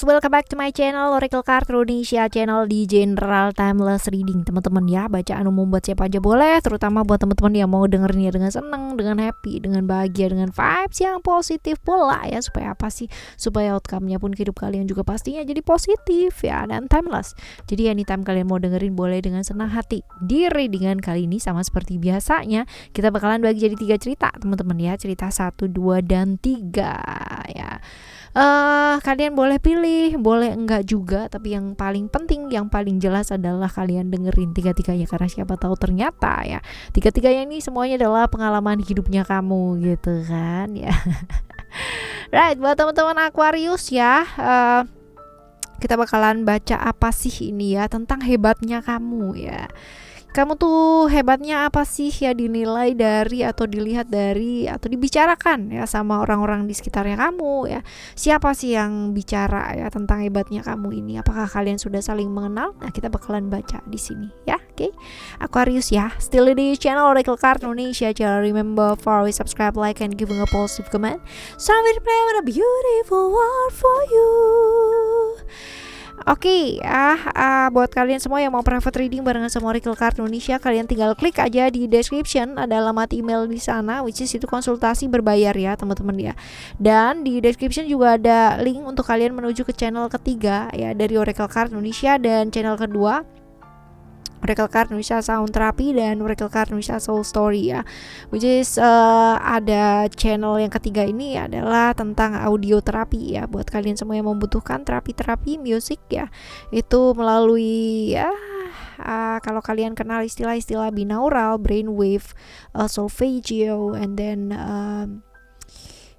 welcome back to my channel Oracle Card Indonesia, channel di General Timeless Reading. Teman-teman ya, bacaan umum buat siapa aja boleh, terutama buat teman-teman yang mau dengerinnya dengan seneng, dengan happy, dengan bahagia, dengan vibes yang positif pula ya. Supaya apa sih? Supaya outcome-nya pun hidup kalian juga pastinya jadi positif ya, dan timeless. Jadi anytime kalian mau dengerin boleh dengan senang hati. Di readingan kali ini sama seperti biasanya, kita bakalan bagi jadi 3 cerita teman-teman ya. Cerita 1, 2, dan 3 ya. Kalian boleh pilih, boleh enggak juga, tapi yang paling penting, yang paling jelas adalah kalian dengerin tiga-tiganya, karena siapa tahu ternyata ya tiga-tiganya ini semuanya adalah pengalaman hidupnya kamu gitu kan ya. Right, buat teman-teman Aquarius ya, kita bakalan baca apa sih ini ya, tentang hebatnya kamu ya. Kamu tuh hebatnya apa sih ya, dinilai dari atau dilihat dari atau dibicarakan ya sama orang-orang di sekitarnya kamu ya. Siapa sih yang bicara ya tentang hebatnya kamu ini? Apakah kalian sudah saling mengenal? Nah, kita bakalan baca di sini ya. Oke. Aquarius ya. Still di channel Oracle Card Indonesia. Jangan remember for always subscribe, like, and giving a positive comment. So we play with a beautiful world for you. Oke, buat kalian semua yang mau private reading barengan sama Oracle Card Indonesia, kalian tinggal klik aja di description, ada alamat email di sana, which is itu konsultasi berbayar ya teman-teman ya. Dan di description juga ada link untuk kalian menuju ke channel ketiga ya dari Oracle Card Indonesia, dan channel kedua Oracle Card Indonesia Sound Therapy dan Oracle Card Indonesia Soul Story ya, which is ada channel yang ketiga ini adalah tentang audio terapi ya, buat kalian semua yang membutuhkan terapi musik ya, itu melalui ya kalau kalian kenal istilah-istilah binaural, brainwave, solfeggio, and then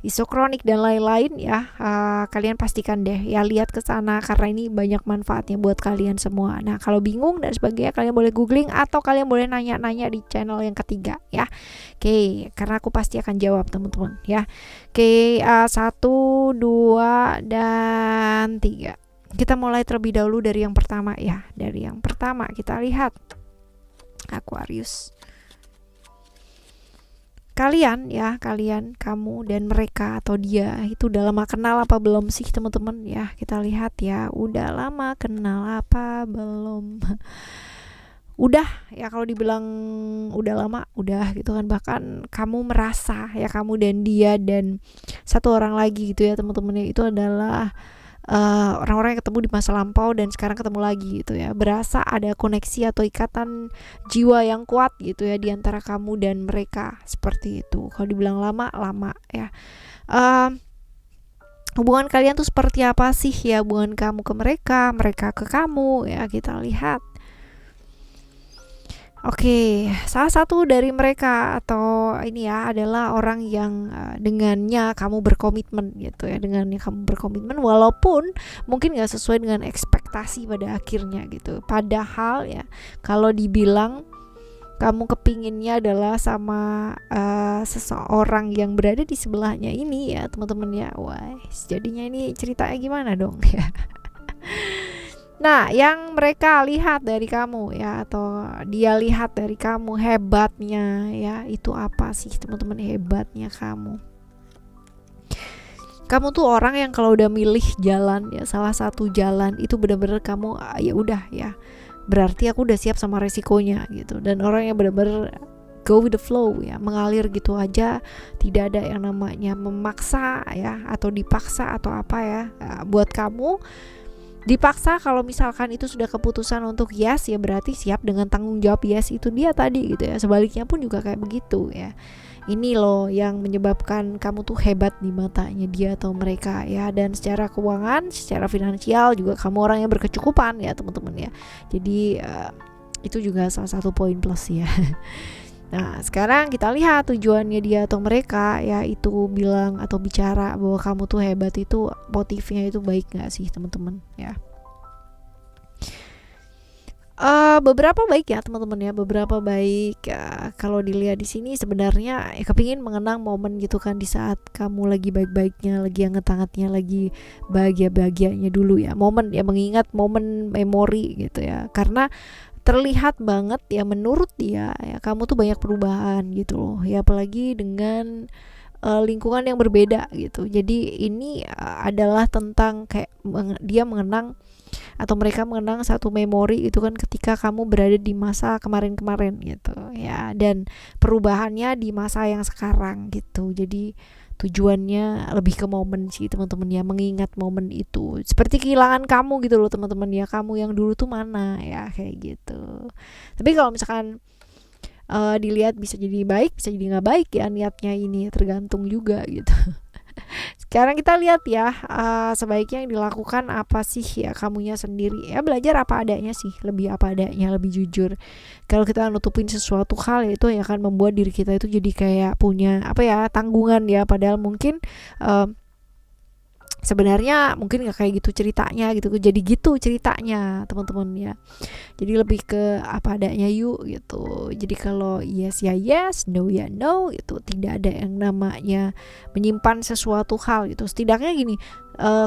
isokronik dan lain-lain ya, kalian pastikan deh ya lihat ke sana, karena ini banyak manfaatnya buat kalian semua. Nah, kalau bingung dan sebagainya kalian boleh googling atau kalian boleh nanya-nanya di channel yang ketiga ya. Oke, karena aku pasti akan jawab teman-teman ya. Oke, 1, 2, dan 3. Kita mulai terlebih dahulu dari yang pertama ya. Dari yang pertama kita lihat Aquarius. Kalian, kamu dan mereka atau dia itu udah lama kenal apa belum sih teman-teman ya? Kita lihat ya, udah lama kenal apa belum? Udah ya, kalau dibilang udah lama, udah gitu kan. Bahkan kamu merasa ya, kamu dan dia dan satu orang lagi gitu ya teman-teman, itu adalah orang-orang yang ketemu di masa lampau dan sekarang ketemu lagi gitu ya. Berasa ada koneksi atau ikatan jiwa yang kuat gitu ya di antara kamu dan mereka, seperti itu. Kalau dibilang lama ya. Hubungan kalian tuh seperti apa sih ya, hubungan kamu ke mereka, mereka ke kamu ya, kita lihat. Oke, salah satu dari mereka atau ini ya adalah orang yang dengannya kamu berkomitmen gitu ya, dengannya kamu berkomitmen walaupun mungkin gak sesuai dengan ekspektasi pada akhirnya gitu. Padahal ya, kalau dibilang kamu kepinginnya adalah sama seseorang yang berada di sebelahnya ini ya teman-teman ya. Wah, jadinya ini ceritanya gimana dong ya. Nah, yang mereka lihat dari kamu ya, atau dia lihat dari kamu hebatnya ya, itu apa sih teman-teman hebatnya kamu? Kamu tuh orang yang kalau udah milih jalan ya, salah satu jalan itu benar-benar kamu ya udah ya, berarti aku udah siap sama resikonya gitu. Dan orang yang benar-benar go with the flow ya, mengalir gitu aja, tidak ada yang namanya memaksa ya, atau dipaksa atau apa ya. Buat kamu dipaksa, kalau misalkan itu sudah keputusan untuk yes ya berarti siap dengan tanggung jawab yes itu dia tadi gitu ya. Sebaliknya pun juga kayak begitu ya. Ini loh yang menyebabkan kamu tuh hebat di matanya dia atau mereka ya. Dan secara keuangan, secara finansial juga kamu orang yang berkecukupan ya teman-teman ya. Jadi itu juga salah satu poin plus ya. Nah, sekarang kita lihat tujuannya dia atau mereka ya, itu bilang atau bicara bahwa kamu tuh hebat, itu motifnya itu baik gak sih teman-teman ya. Beberapa baik ya teman-teman ya, beberapa baik ya. Kalau dilihat di sini sebenarnya ya, kepingin mengenang momen gitu kan, di saat kamu lagi baik-baiknya, lagi hangat-hangatnya, lagi bahagia-bahagianya dulu ya. Momen ya, mengingat momen memori gitu ya. Karena terlihat banget ya menurut dia ya, kamu tuh banyak perubahan gitu loh ya, apalagi dengan lingkungan yang berbeda gitu. Jadi ini adalah tentang kayak dia mengenang atau mereka mengenang satu memori itu kan ketika kamu berada di masa kemarin-kemarin gitu ya, dan perubahannya di masa yang sekarang gitu. Jadi tujuannya lebih ke momen sih teman-teman ya, mengingat momen itu seperti kehilangan kamu gitu loh teman-teman ya, kamu yang dulu tuh mana ya, kayak gitu. Tapi kalau misalkan dilihat bisa jadi baik bisa jadi nggak baik ya, niatnya ini tergantung juga gitu. Sekarang kita lihat ya, sebaiknya yang dilakukan apa sih ya kamunya sendiri ya, belajar apa adanya sih, lebih apa adanya, lebih jujur. Kalau kita nutupin sesuatu hal ya, itu yang akan membuat diri kita itu jadi kayak punya apa ya, tanggungan ya, padahal mungkin sebenarnya mungkin nggak kayak gitu ceritanya gitu, jadi gitu ceritanya teman-teman ya. Jadi lebih ke apa adanya yuk gitu. Jadi kalau yes ya yes, no ya no gitu, tidak ada yang namanya menyimpan sesuatu hal gitu. Setidaknya gini,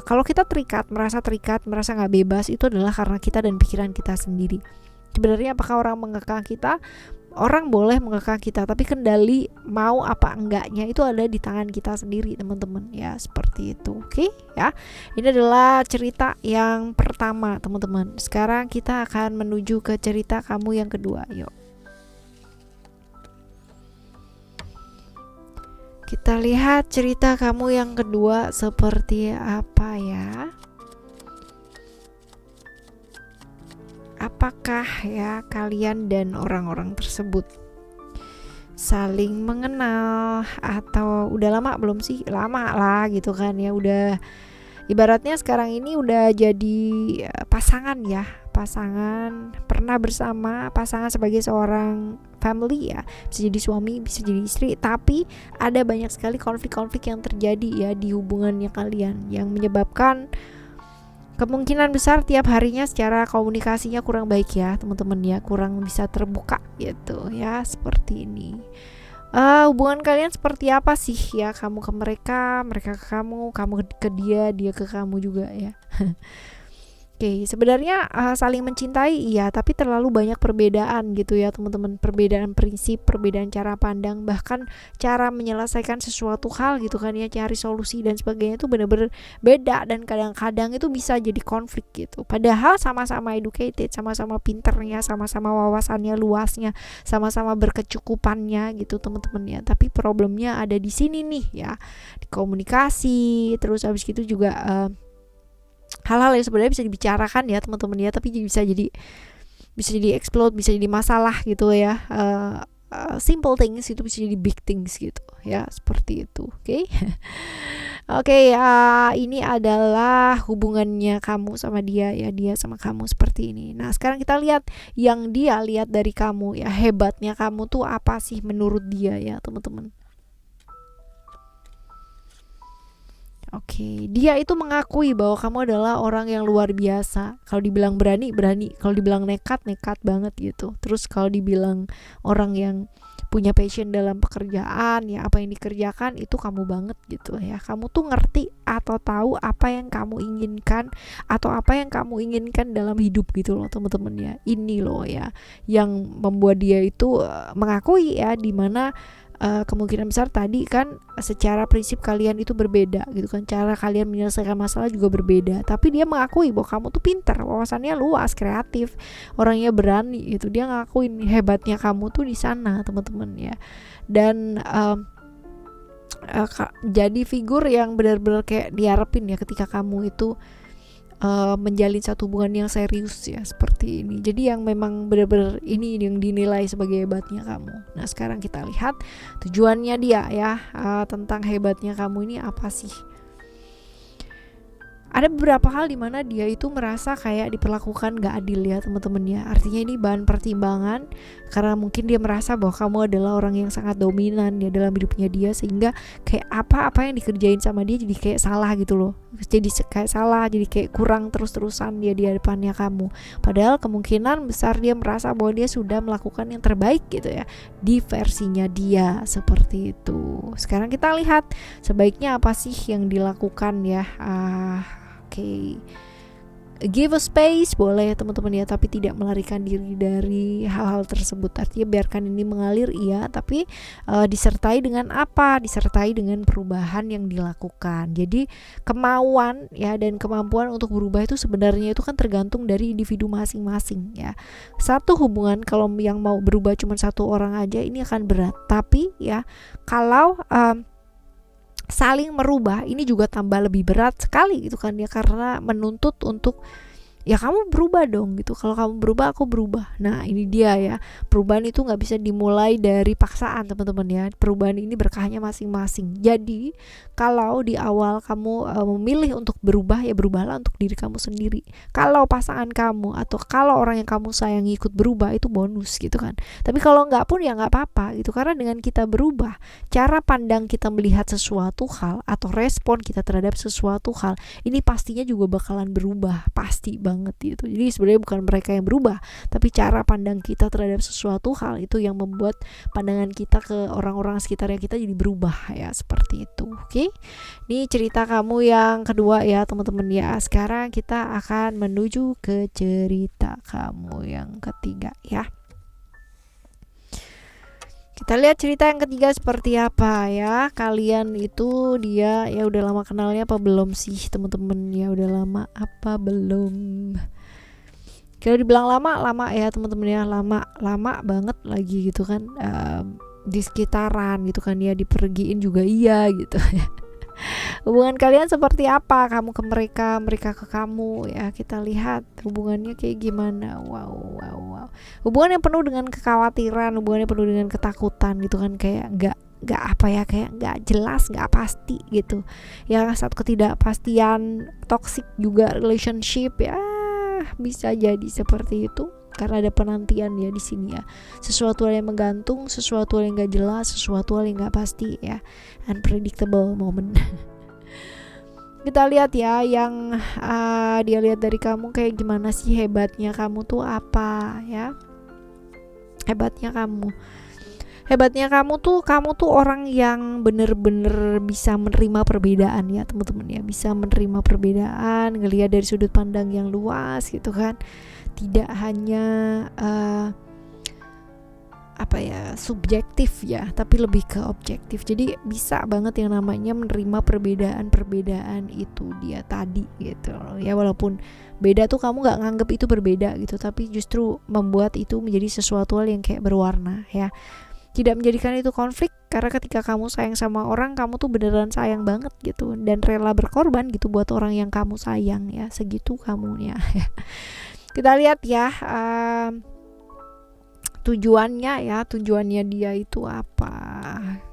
kalau kita merasa nggak bebas, itu adalah karena kita dan pikiran kita sendiri. Sebenarnya apakah orang mengekang kita? Orang boleh mengekang kita, tapi kendali mau apa enggaknya itu ada di tangan kita sendiri teman-teman ya, seperti itu. Oke ya, ini adalah cerita yang pertama teman-teman. Sekarang kita akan menuju ke cerita kamu yang kedua. Yuk kita lihat cerita kamu yang kedua seperti apa ya. Apakah ya kalian dan orang-orang tersebut saling mengenal atau udah lama belum sih? Lama lah gitu kan ya, udah ibaratnya sekarang ini udah jadi pasangan ya, pasangan pernah bersama, pasangan sebagai seorang family ya, bisa jadi suami, bisa jadi istri, tapi ada banyak sekali konflik-konflik yang terjadi ya di hubungannya kalian, yang menyebabkan kemungkinan besar tiap harinya secara komunikasinya kurang baik ya teman-teman ya, kurang bisa terbuka gitu ya, seperti ini. Hubungan kalian seperti apa sih ya, kamu ke mereka, mereka ke kamu, kamu ke dia, dia ke kamu juga ya. Oke, sebenarnya saling mencintai iya, tapi terlalu banyak perbedaan gitu ya teman-teman, perbedaan prinsip, perbedaan cara pandang, bahkan cara menyelesaikan sesuatu hal gitu kan ya, cari solusi dan sebagainya itu benar-benar beda, dan kadang-kadang itu bisa jadi konflik gitu. Padahal sama-sama educated, sama-sama pinternya, sama-sama wawasannya luasnya, sama-sama berkecukupannya gitu teman-teman ya. Tapi problemnya ada di sini nih ya, di komunikasi, terus habis gitu juga hal-hal yang sebenarnya bisa dibicarakan ya teman-teman ya, tapi bisa jadi explode, bisa jadi masalah gitu ya. Simple things itu bisa jadi big things gitu ya, seperti itu. Oke. Oke, ini adalah hubungannya kamu sama dia ya, dia sama kamu seperti ini. Nah sekarang kita lihat yang dia lihat dari kamu ya, hebatnya kamu tuh apa sih menurut dia ya teman-teman. Oke, dia itu mengakui bahwa kamu adalah orang yang luar biasa. Kalau dibilang berani, berani. Kalau dibilang nekat, nekat banget gitu. Terus kalau dibilang orang yang punya passion dalam pekerjaan, ya apa yang dikerjakan itu kamu banget gitu ya. Kamu tuh ngerti atau tahu apa yang kamu inginkan atau apa yang kamu inginkan dalam hidup gitu loh teman-teman ya. Ini loh ya yang membuat dia itu mengakui ya, dimana kemungkinan besar tadi kan secara prinsip kalian itu berbeda gitu kan, cara kalian menyelesaikan masalah juga berbeda, tapi dia mengakui bahwa kamu tuh pintar, wawasannya luas, kreatif, orangnya berani gitu. Dia ngakuin hebatnya kamu tuh di sana teman-teman ya. Dan jadi figur yang benar-benar kayak diharapin ya ketika kamu itu menjalin satu hubungan yang serius ya, seperti ini. Jadi yang memang benar-benar ini yang dinilai sebagai hebatnya kamu. Nah sekarang kita lihat tujuannya dia ya, tentang hebatnya kamu ini apa sih. Ada beberapa hal di mana dia itu merasa kayak diperlakukan gak adil ya teman-teman ya. Artinya ini bahan pertimbangan karena mungkin dia merasa bahwa kamu adalah orang yang sangat dominan ya dalam hidupnya dia, sehingga kayak apa-apa yang dikerjain sama dia jadi kayak salah gitu loh. Jadi kayak salah, jadi kayak kurang terus-terusan dia di hadapannya kamu. Padahal kemungkinan besar dia merasa bahwa dia sudah melakukan yang terbaik gitu ya di versinya dia, seperti itu. Sekarang kita lihat sebaiknya apa sih yang dilakukan ya. Oke. give a space boleh ya teman-teman ya, tapi tidak melarikan diri dari hal-hal tersebut. Artinya biarkan ini mengalir iya, tapi disertai dengan apa? Disertai dengan perubahan yang dilakukan. Jadi kemauan ya dan kemampuan untuk berubah itu sebenarnya itu kan tergantung dari individu masing-masing ya. Satu hubungan kalau yang mau berubah cuma satu orang aja ini akan berat. Tapi ya kalau saling merubah ini juga tambah lebih berat sekali gitu kan ya, karena menuntut untuk ya kamu berubah dong gitu. Kalau kamu berubah aku berubah. Nah ini dia ya, perubahan itu nggak bisa dimulai dari paksaan teman-teman ya. Perubahan ini berkahnya masing-masing. Jadi kalau di awal kamu memilih untuk berubah ya berubahlah untuk diri kamu sendiri. Kalau pasangan kamu atau kalau orang yang kamu sayangi ikut berubah itu bonus gitu kan. Tapi kalau nggak pun ya nggak apa-apa gitu, karena dengan kita berubah cara pandang kita melihat sesuatu hal atau respon kita terhadap sesuatu hal ini pastinya juga bakalan berubah, pasti banget gitu. Jadi sebenarnya bukan mereka yang berubah, tapi cara pandang kita terhadap sesuatu hal itu yang membuat pandangan kita ke orang-orang sekitarnya kita jadi berubah ya, seperti itu. Oke. Ini cerita kamu yang kedua ya teman-teman ya. Sekarang kita akan menuju ke cerita kamu yang ketiga ya. Kita lihat cerita yang ketiga seperti apa ya. Kalian itu dia ya udah lama kenalnya apa belum sih teman-teman ya? Udah lama apa belum? Kalau dibilang lama ya teman-teman ya, lama banget lagi gitu kan. Di sekitaran gitu kan ya, dipergiin juga iya gitu ya. Hubungan kalian seperti apa? Kamu ke mereka, mereka ke kamu ya. Kita lihat hubungannya kayak gimana. Wow. Hubungan yang penuh dengan kekhawatiran, hubungan yang penuh dengan ketakutan gitu kan, kayak nggak apa ya, kayak nggak jelas, nggak pasti gitu. Ya saat ketidakpastian, toxic juga relationship ya, bisa jadi seperti itu. Karena ada penantian ya di sini ya, sesuatu hal yang menggantung, sesuatu hal yang nggak jelas, sesuatu hal yang nggak pasti ya, unpredictable moment. Kita lihat ya yang dia lihat dari kamu kayak gimana sih, hebatnya kamu tuh apa ya, hebatnya kamu tuh orang yang bener-bener bisa menerima perbedaan ya teman-teman ya, bisa menerima perbedaan, ngelihat dari sudut pandang yang luas gitu kan, tidak hanya subjektif ya, tapi lebih ke objektif. Jadi bisa banget yang namanya menerima perbedaan itu dia tadi gitu ya, walaupun beda tuh kamu nggak nganggep itu berbeda gitu, tapi justru membuat itu menjadi sesuatu hal yang kayak berwarna ya. Tidak menjadikan itu konflik, karena ketika kamu sayang sama orang, kamu tuh beneran sayang banget gitu, dan rela berkorban gitu buat orang yang kamu sayang ya, segitu kamunya ya. Kita lihat ya tujuannya dia itu apa.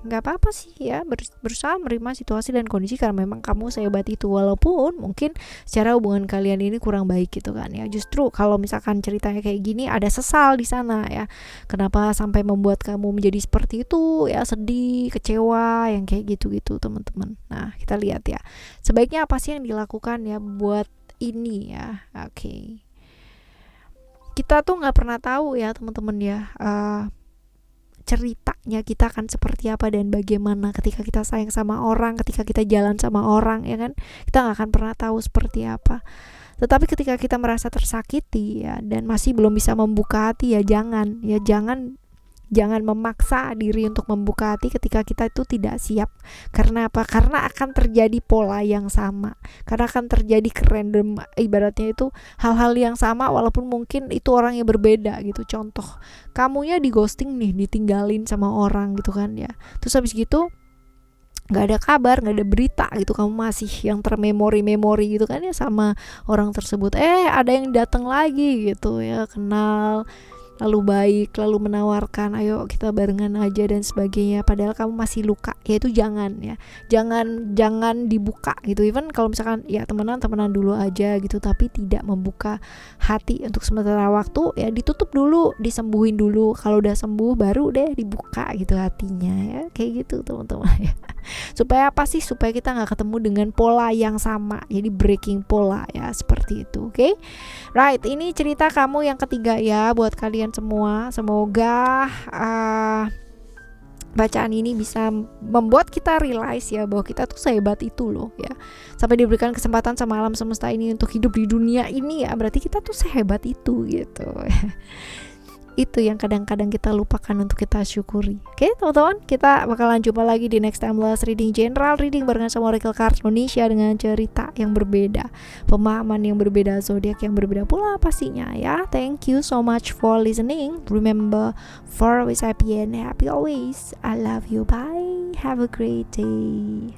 Nggak apa-apa sih ya, berusaha menerima situasi dan kondisi karena memang kamu sehebat itu, walaupun mungkin secara hubungan kalian ini kurang baik gitu kan ya. Justru kalau misalkan ceritanya kayak gini ada sesal di sana ya, kenapa sampai membuat kamu menjadi seperti itu ya, sedih, kecewa, yang kayak gitu-gitu teman-teman. Nah kita lihat ya, sebaiknya apa sih yang dilakukan ya buat ini ya. Oke. Kita tuh nggak pernah tahu ya teman-teman ya, ceritanya kita akan seperti apa dan bagaimana ketika kita sayang sama orang, ketika kita jalan sama orang ya kan, kita nggak akan pernah tahu seperti apa. Tetapi ketika kita merasa tersakiti ya dan masih belum bisa membuka hati ya jangan memaksa diri untuk membuka hati ketika kita itu tidak siap. Karena apa? Karena akan terjadi pola yang sama, karena akan terjadi random, ibaratnya itu hal-hal yang sama walaupun mungkin itu orang yang berbeda gitu. Contoh, kamunya di ghosting nih, ditinggalin sama orang gitu kan ya, terus habis gitu nggak ada kabar, nggak ada berita gitu, kamu masih yang termemori gitu kan ya sama orang tersebut. Ada yang datang lagi gitu ya, kenal, lalu baik, lalu menawarkan ayo kita barengan aja dan sebagainya, padahal kamu masih luka ya. Itu jangan dibuka gitu. Even kalau misalkan ya temenan dulu aja gitu, tapi tidak membuka hati untuk sementara waktu ya, ditutup dulu, disembuhin dulu, kalau udah sembuh baru deh dibuka gitu hatinya ya, kayak gitu teman-teman ya. Supaya apa sih? Supaya kita nggak ketemu dengan pola yang sama, jadi breaking pola ya, seperti itu. Oke? Right, ini cerita kamu yang ketiga ya buat kalian semua. Semoga bacaan ini bisa membuat kita realize ya bahwa kita tuh sehebat itu loh ya. Sampai diberikan kesempatan sama alam semesta ini untuk hidup di dunia ini ya, berarti kita tuh sehebat itu gitu. Itu yang kadang-kadang kita lupakan untuk kita syukuri. Oke teman-teman, kita bakalan jumpa lagi di next timeless reading, general reading barengan sama Oracle Card Indonesia dengan cerita yang berbeda, pemahaman yang berbeda, zodiak yang berbeda pula pastinya ya. Thank you so much for listening. Remember, for always happy and happy always. I love you. Bye. Have a great day.